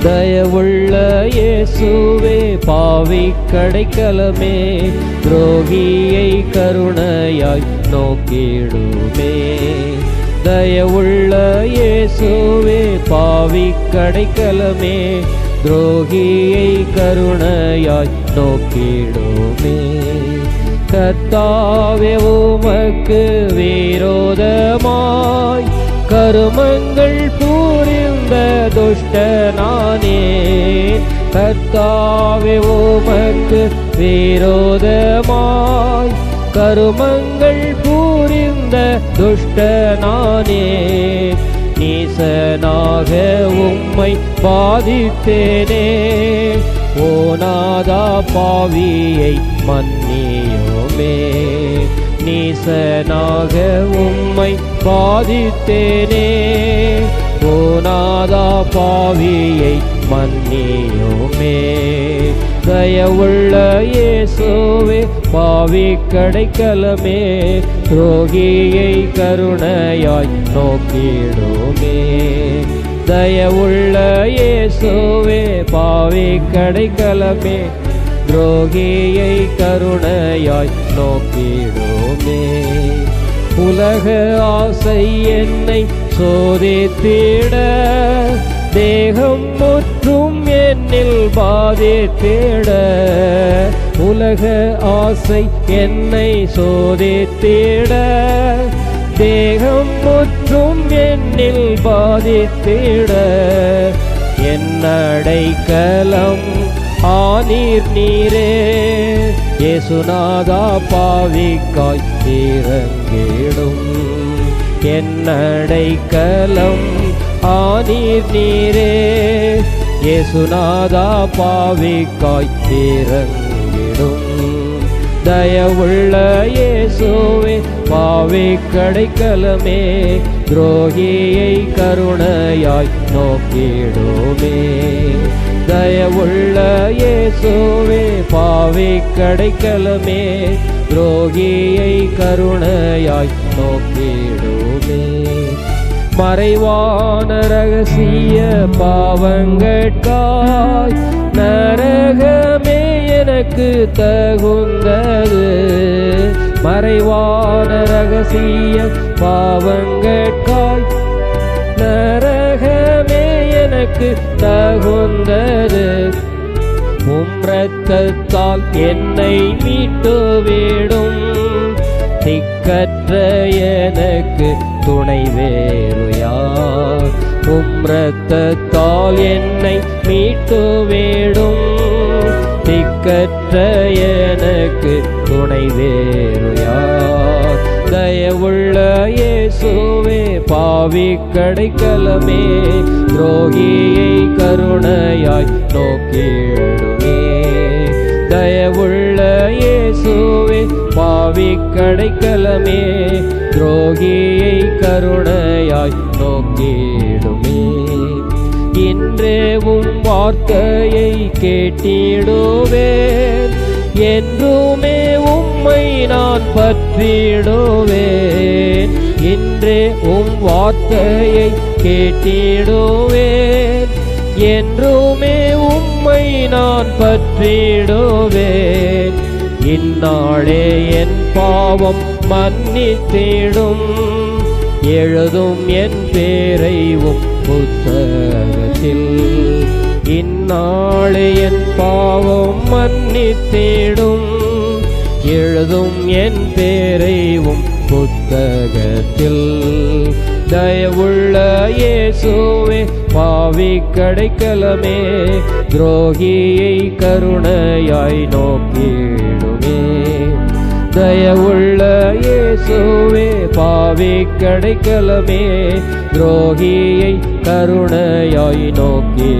தயவுள்ள இயேசுவே பாவி கடைக்கலமே, துரோகியை கருணையாய் நோக்கிடுமே. தயவுள்ள இயேசுவே பாவி கடைக்கலமே, துரோகியை கருணையாய் நோக்கிடுமே. கர்த்தாவே உமக்கு விரோதமாய் கருமங்கள் புரிந்த துஷ்டனானே. கர்த்தாவே உமக்கு விரோதமாய் கருமங்கள் புரிந்த துஷ்டனானே. நீசனாக உம்மை பாதித்தேனே, ஓ நாதா பாவியை மன்னியுமே. நீசனாக உம்மை பாதித்தேனே, ஓ நாதா பாவியை மன்னியுமே. தயவுள்ள இயேசுவே பாவி கடைக்கலமே, துரோகியை கருணையாய் நோக்கிடுமே. தயவுள்ள இயேசுவே பாவி கடைக்கலமே, துரோகியை கருணையாய் நோக்கிடுமே. உலக ஆசை என்னை சோதித்திட, தேகம் முற்றும் என்னில் பாதித்திட. உலக ஆசை என்னை சோதித்திட, தேகம் முற்றும் என்னில் பாதித்திட. என்னடைக்கலம் ஆனீர் நீரே, இயேசுநாதா பாவிக்காய் இறங்கிடும். என்னடைக்கலம் ஆனீர் நீரே, இயேசுநாதா பாவிக்காய் இறங்கிடும். தயவுள்ள இயேசுவே பாவி கடைக்கலமே, துரோகியை கருணையாய் நோக்கிடுமே. தயவுள்ள இயேசுவே பாவி கடைக்கலமே, துரோகியை கருணையாய் நோக்கிடுமே. மறைவான ரகசிய பாவங்கட்காய் நரகமே எனக்கு தகுந்தது. மறைவான ரகசிய பாவங்கட்காய் நரகமே எனக்கு தகுந்தது. உம் இரத்தத்தால் என்னை மீட்டு விடும், திக்கற்ற எனக்கு துணை வேறு யார். உம் இரத்தத்தால் என்னை மீட்டு விடும், திக்கற்ற எனக்கு துணை வேறு யார். தயவுள்ள இயேசுவே பாவி கடைக்கலமே, துரோகியை கருணையாய் நோக்கிடுமே. தயவுள்ள இயேசுவே பாவி கடைக்கலமே, துரோகியை கருணையாய் நோக்கிடுமே. இன்றே உம் வார்த்தையை கேட்டிடுவேன், என்றுமே உம்மை நான் பற்றிடுவேன். இன்றே உம் வார்த்தையை கேட்டிடுவேன், என்றுமே உம்மை நான் பற்றிடுவேன். இந்நாளே என் பாவம் மன்னித்திடும், எழுதும் என் பேரைவும் புத்தகத்தில். இந்நாளே என் பாவம் மன்னித்திடும், எழுதும் என் பேரைவும் புத்தகத்தில். தயவுள்ள இயேசுவே பாவி கடைக்கலமே, துரோகியை கருணையாய் நோக்கிடுமே. தயவுள்ள இயேசுவே பாவி கடைக்கலமே, துரோகியை கருணையாய் நோக்கி